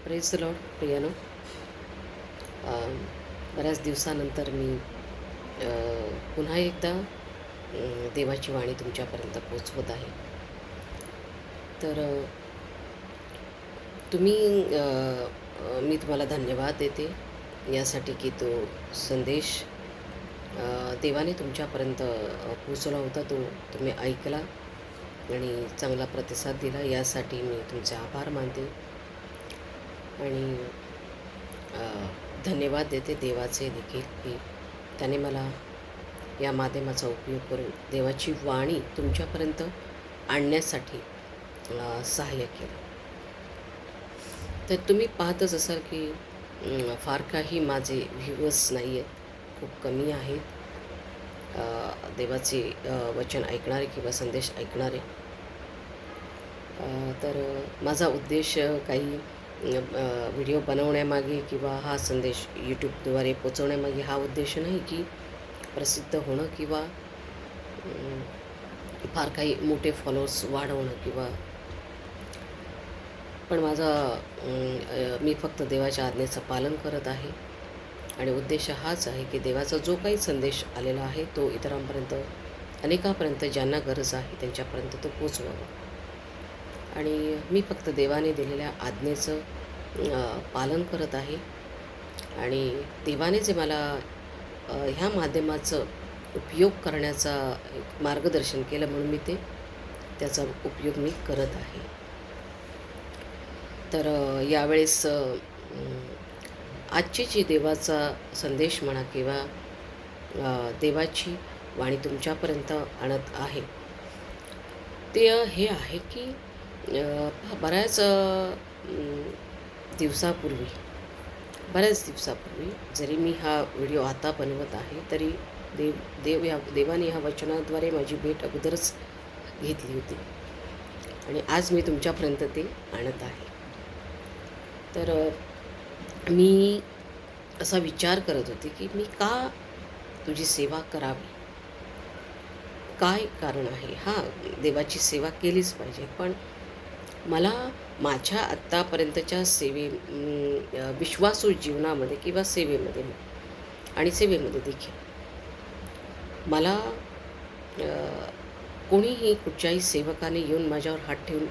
Praise the Lord प्रियानो. बऱ्याच दिवसानंतर मी पुन्हा एकदा देवाची वाणी तुमच्यापर्यंत पोचवत आहे. तर तुम्ही मी तुम्हाला धन्यवाद देते यासाठी की तो संदेश देवाने तुमच्यापर्यंत पोचवला होता. तो तुम्ही ऐकला आणि चांगला प्रतिसाद दिला, यासाठी मी तुमचे आभार मानते आणि धन्यवाद देते देवाचे देखील की त्याने मला या माध्यमाचा उपयोग करून देवाची वाणी तुमच्यापर्यंत आणण्यासाठी सहाय्य केलं. तर तुम्ही पाहतच असाल की फार काही माझे व्ह्यूवर्स नाही आहेत, खूप कमी आहेत देवाचे वचन ऐकणारे किंवा संदेश ऐकणारे. तर माझा उद्देश काही व्हिडिओ बनवण्यामागे किंवा हा संदेश यूट्यूबद्वारे पोचवण्यामागे हा उद्देश नाही की प्रसिद्ध होणं किंवा फार काही मोठे फॉलोअर्स वाढवणं किंवा पण माझा मी फक्त देवाच्या आज्ञेचं पालन करत आहे आणि उद्देश हाच आहे की देवाचा जो काही संदेश आलेला आहे तो इतरांपर्यंत, अनेकांपर्यंत ज्यांना गरज आहे त्यांच्यापर्यंत तो पोचवावा. आणि मी फक्त देवाने दिलेल्या आज्ञेचं पालन करत आहे आणि देवाने जे मला ह्या माध्यमाचं उपयोग करण्याचा एक मार्गदर्शन केलं म्हणून मी त्याचा उपयोग मी करत आहे. तर यावेळेस आजची जी देवाचा संदेश म्हणा किंवा देवाची वाणी तुमच्यापर्यंत आणत आहे ते हे आहे की बऱ्याच दिवसापूर्वी जरी मी हा व्हिडिओ आता बनवत आहे तरी देवाने ह्या वचनाद्वारे माझी भेट अगोदरच घेतली होती आणि आज मी तुमच्यापर्यंत ते आणत आहे. तर मी असा विचार करत होते की मी का तुझी सेवा करावी, काय कारण आहे. हां, देवाची सेवा केलीच पाहिजे, पण मला माझ्या आत्तापर्यंतच्या विश्वासू जीवनामध्ये किंवा सेवेमध्ये देखील मला कोणीही कुठच्याही सेवकाने येऊन माझ्यावर हात ठेवून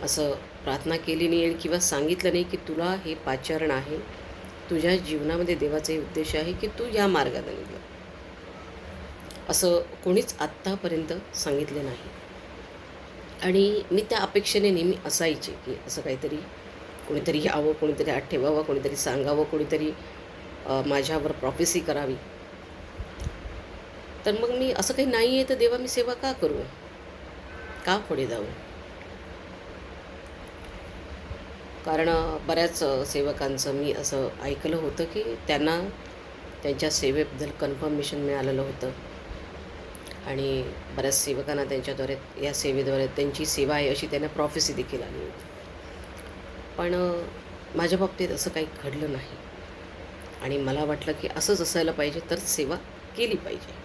असं प्रार्थना केली नाही किंवा सांगितलं नाही की तुला हे पाचारण आहे, तुझ्या जीवनामध्ये देवाचा उद्देश आहे की तू या मार्गाने निघ, असं कोणीच आत्तापर्यंत सांगितलं नाही. आणि मी त्या अपेक्षेने नेहमी असायचे की असं काहीतरी कोणीतरी यावं, कोणीतरी हात ठेवावं, कोणीतरी सांगावं, कोणीतरी माझ्यावर प्रॉफेसी करावी. तर मग मी असं काही नाही आहे तर देवा मी सेवा का करू, का पुढे जाऊ. कारण बऱ्याच सेवकांचं मी असं ऐकलं होतं की त्यांना त्यांच्या सेवेबद्दल कन्फर्मेशन मिळालेलं होतं आणि बऱ्याच सेवकांना त्यांच्याद्वारे या सेवेद्वारे त्यांची सेवा आहे अशी त्यांना प्रॉफेसी देखील आली होती. पण माझ्या बाबतीत असं काही घडलं नाही आणि मला वाटलं की असंच असायला पाहिजे तर सेवा केली पाहिजे.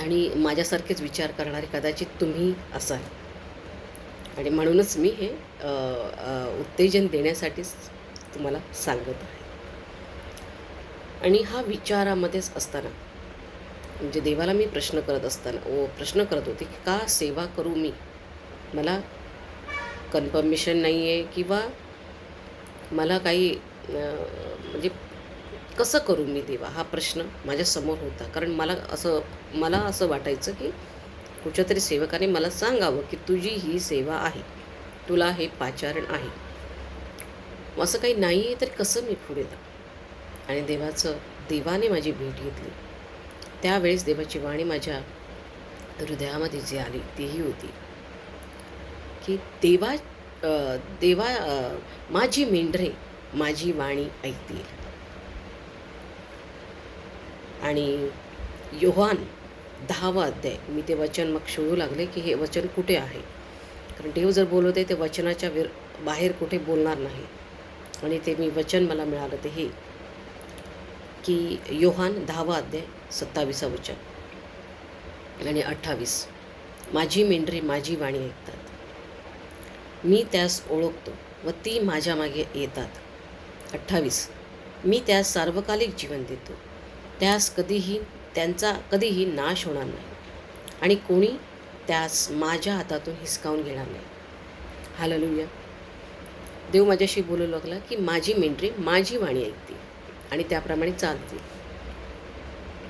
आणि माझ्यासारखेच विचार करणारे कदाचित तुम्ही असाल आणि म्हणूनच मी हे उत्तेजन देण्यासाठीच तुम्हाला सांगत आहे. आणि हा विचारामध्येच असताना म्हणजे देवाला मी प्रश्न करत होते की का सेवा करू मी, मला कन्फर्मेशन नाही आहे किंवा मला काही म्हणजे कसं करू मी देवा, हा प्रश्न माझ्यासमोर होता. कारण मला असं वाटायचं की कुठच्या तरी सेवकाने मला सांगावं की तुझी ही सेवा आहे, तुला हे पाचारण आहे. असं काही नाही आहे तर कसं मी पुढे जाऊ. आणि देवाने माझी भेट घेतली. त्यावेळेस देवाची वाणी माझ्या हृदयामध्ये जी आली तीही होती की देवा माझी मेंढरे माझी वाणी ऐकतील. आणि योहान 10वा अध्याय, मी ते वचन मग शोधू लागले की हे वचन कुठे आहे. कारण देव जर बोलवते ते वचनाच्या बाहेर कुठे बोलणार नाही. आणि ते वचन मला मिळालं ते हे की योहान 10वा अध्याय 27वा वचन आणि 28, माझी मेंढरे माझी वाणी ऐकतात. मी त्यास ओळखतो व ती माझ्या मागे येतात. 28. मी त्यास सार्वकालिक जीवन देतो. त्यास त्यांचा कधीही नाश होणार नाही आणि कोणी त्यास माझ्या हातातून हिसकावून घेणार नाही. हालेलुया. देव माझ्याशी बोलू लागला की माझी मेंढरे माझी वाणी ऐकतील आणि त्याप्रमाणे चालतील.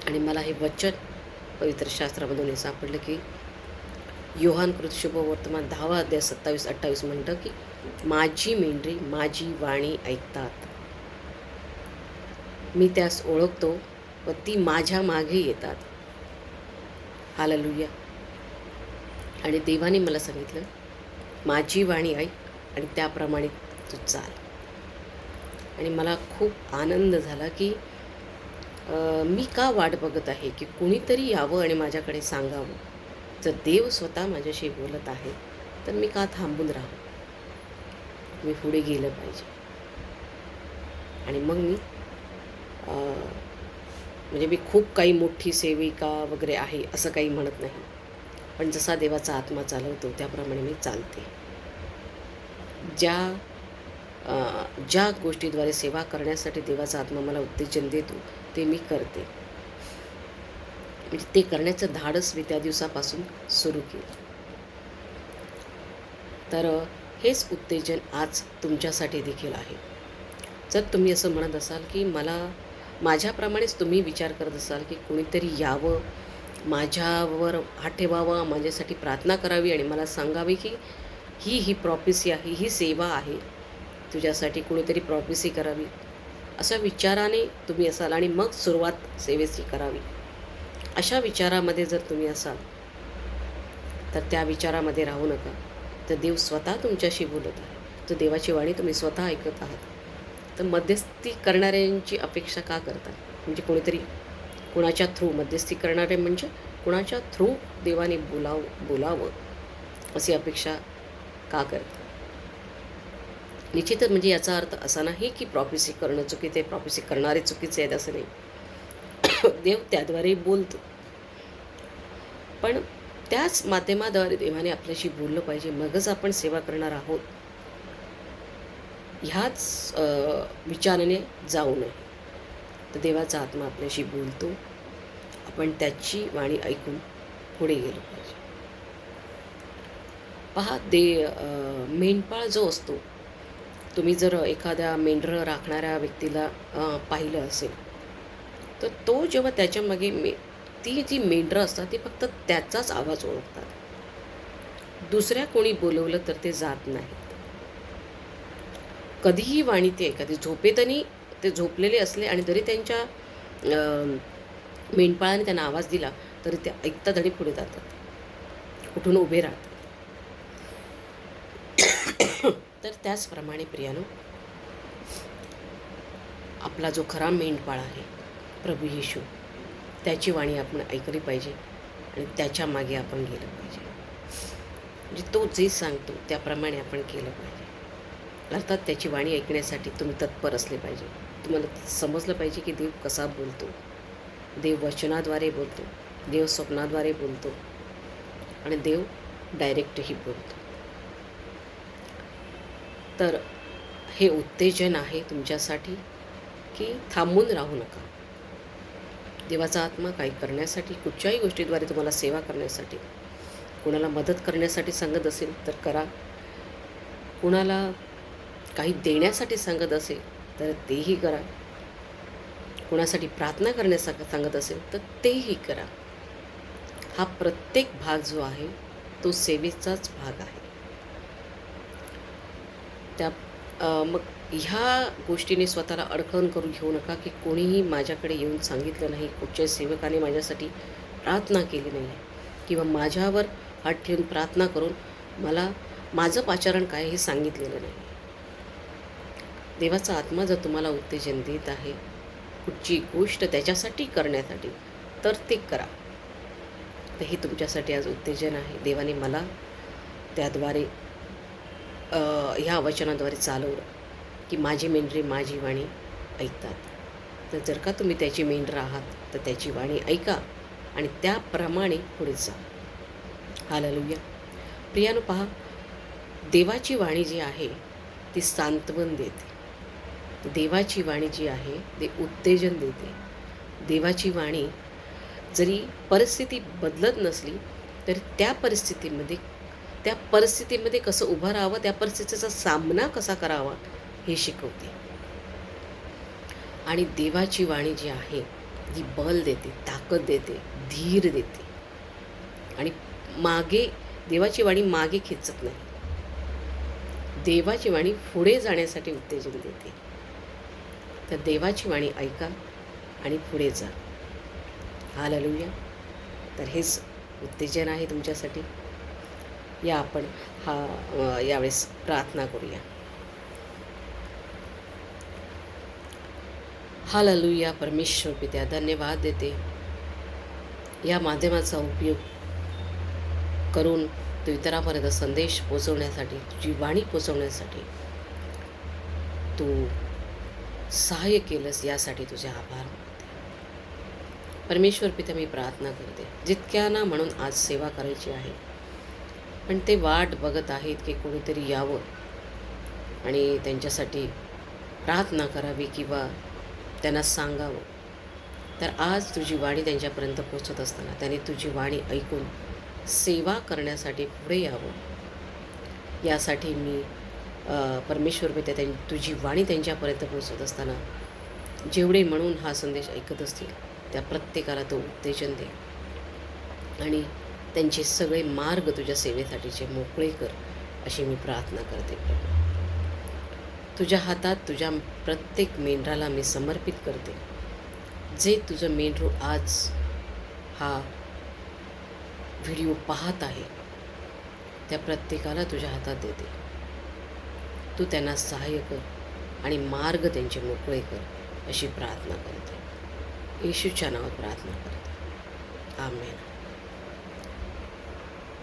आणि मला हे वचन पवित्र शास्त्रामधून हे सापडलं की योहानकृत शुभवर्तमान 10 अध्याय 27-28 म्हणतं की माझी मेंढरे माझी वाणी ऐकतात. मी त्यास ओळखतो व ती माझ्या मागे येतात. हालेलुया. आणि देवाने मला सांगितलं माझी वाणी ऐक आणि त्याप्रमाणे तू चाल. आणि मला खूप आनंद झाला की मी का वाट बघत आहे की कुणीतरी यावं आणि माझ्याकडे सांगावं. जर देव स्वतः माझ्याशी बोलत आहे तर मी का थांबून राहावं. मी पुढे गेलं पाहिजे. आणि मग मी म्हणजे मी खूप काही मोठी सेविका वगैरे आहे असं काही म्हणत नाही, पण जसा देवाचा आत्मा चालवतो त्याप्रमाणे मी चालते. ज्या गोष्टीद्वारे सेवा करण्यासाठी देवाचा आत्मा मला उत्तेजन देतो ते मी करते. म्हणजे ते करण्याचं धाडस मी त्या दिवसापासून सुरू केलं. तर हेच उत्तेजन आज तुमच्यासाठी देखील आहे. जर तुम्ही असं म्हणत असाल की माझ्याप्रमाणेच तुम्ही विचार करत असाल की कोणीतरी यावं, माझ्यावर हात ठेवावा, माझ्यासाठी प्रार्थना करावी आणि मला सांगावी की ही प्रॉफेसी आहे, ही सेवा आहे, तुझ्यासाठी कोणीतरी प्रॉफेसी करावी, अशा विचाराने तुम्ही असाल आणि मग सुरुवात सेवेची करावी, अशा विचारामध्ये जर तुम्ही असाल तर त्या विचारामध्ये राहू नका. तर देव स्वतः तुमच्याशी बोलत आहे. तर देवाची वाणी तुम्ही स्वतः ऐकत आहात. तर मध्यस्थी करणाऱ्यांची अपेक्षा का करता. म्हणजे कोणीतरी कोणाच्या थ्रू मध्यस्थी करणारे म्हणजे कोणाच्या थ्रू देवाने बोलावं अशी अपेक्षा का करता. निश्चितच म्हणजे याचा अर्थ असा नाही की प्रॉफेसी करणं चुकीचं आहे, प्रॉफेसी करणारे चुकीचे आहेत असं नाही. देव त्याद्वारे बोलतो, पण त्याच माध्यमाद्वारे देवाने आपल्याशी बोललं पाहिजे, मगच आपण सेवा करणार आहोत ह्याच विचाराने जाऊ नये. तर देवाचा आत्मा आपल्याशी बोलतो, आपण त्याची वाणी ऐकून पुढे गेलो पाहिजे. पहा, मेंढपाळ जो असतो, तुम्ही जर एखाद्या मेंढरं राखणाऱ्या व्यक्तीला पाहिलं असेल तर तो जेव्हा त्याच्या मागे ती जी मेंढरं असतात ती फक्त त्याचाच आवाज ओळखतात. दुसऱ्या कोणी बोलवलं तर ते जात नाहीत. कधीही वाणी ते एखादी झोपेतनी ते झोपलेले असले आणि जरी त्यांच्या मेंढपाळाने त्यांना आवाज दिला तरी ते ऐकतात आणि पुढे जातात, उठून उभे राहतात. तर त्याचप्रमाणे प्रियानो, आपला जो खरा मेंढपाळ आहे प्रभू येशू, त्याची वाणी आपण ऐकली पाहिजे आणि त्याच्या मागे आपण गेलं पाहिजे. म्हणजे तो जे सांगतो त्याप्रमाणे आपण केलं पाहिजे. अर्थात त्याची वाणी ऐकण्यासाठी तुम्ही तत्पर असले पाहिजे. तुम्हाला समजलं पाहिजे की देव कसा बोलतो. देव वचनाद्वारे बोलतो, देव स्वप्नाद्वारे बोलतो आणि देव डायरेक्टही बोलतो. तर हे उत्तेजन आहे तुमच्यासाठी की थांबून राहू नका. देवाचा आत्मा काही करण्यासाठी, कुठच्याही गोष्टीद्वारे तुम्हाला सेवा करण्यासाठी, कोणाला मदत करण्यासाठी सांगत असेल तर करा. कोणाला काही देण्यासाठी सांगत असेल तर तेही करा. कोणासाठी प्रार्थना करण्यासाठी सांगत असेल तर तेही करा. हा प्रत्येक भाग जो आहे तो सेवेचाच भाग आहे. मग ह्या गोष्टीने स्वतःला अडखळून करून घेऊ नका की कोणीही माझ्याकडे येऊन सांगितलं नाही, कुठच्याही सेवकाने माझ्यासाठी प्रार्थना केली नाही किंवा माझ्यावर हात ठेवून प्रार्थना करून मला माझं पाचारण काय हे सांगितलेलं नाही. देवाचा आत्मा जर तुम्हाला उत्तेजन देत आहे कुठची गोष्ट त्याच्यासाठी करण्यासाठी तर ते करा. तर हे तुमच्यासाठी आज उत्तेजन आहे. देवाने मला त्याद्वारे ह्या वचनाद्वारे चालवलं की माझी मेंढरे माझी वाणी ऐकतात. तर जर का तुम्ही त्याची मेंढरं आहात तर त्याची वाणी ऐका आणि त्याप्रमाणे पुढे जा. हालेलुया. प्रियानो, पहा, देवाची वाणी जी आहे ती सांत्वन देते. देवाची वाणी जी आहे ती उत्तेजन देते. देवाची वाणी जरी परिस्थिती बदलत नसली तर त्या परिस्थितीमध्ये कसं उभं राहावं, त्या परिस्थितीचा सामना कसा करावा हे शिकवते. आणि देवाची वाणी जी आहे ती बल देते, ताकद देते, धीर देते. आणि देवाची वाणी मागे खेचत नाही. देवाची वाणी पुढे जाण्यासाठी उत्तेजन देते. तर देवाची वाणी ऐका आणि पुढे जा. हालेलुया. तर हेच उत्तेजन आहे तुमच्यासाठी. या आपण यावेळेस प्रार्थना करूया. हालेलुया. परमेश्वर पित्या, धन्यवाद देते या माध्यमाचा उपयोग करून तू इतरांपर्यंत संदेश पोचवण्यासाठी, तुझी वाणी पोचवण्यासाठी तू सहाय्य केलंस, यासाठी तुझे आभार मानते. परमेश्वर पिता, मी प्रार्थना करते जितक्यांना म्हणून आज सेवा करायची आहे, पण ते वाट बघत आहेत की कोणीतरी यावं आणि त्यांच्यासाठी प्रार्थना करावी किंवा त्यांना सांगावं. तर आज तुझी वाणी त्यांच्यापर्यंत पोचत असताना त्यांनी तुझी वाणी ऐकून सेवा करण्यासाठी पुढे यावं, यासाठी मी परमेश्वर पिता तुझी वाणी त्यांच्यापर्यंत पोचत असताना जेवढे म्हणून हा संदेश ऐकत असतील त्या प्रत्येकाला तो उत्तेजन दे आणि त्यांचे सगळे मार्ग तुझ्या सेवेसाठीचे मोकळे कर, अशी मी प्रार्थना करते. प्रभू, तुझ्या हातात तुझ्या प्रत्येक मेंढराला मी समर्पित करते. जे तुझं मेंढरू आज हा व्हिडिओ पाहत आहे त्या प्रत्येकाला तुझ्या हातात देते. तू त्यांना सहाय्य कर आणि मार्ग त्यांचे मोकळे कर, अशी प्रार्थना करते. येशूच्या नावात प्रार्थना करते. आमेन.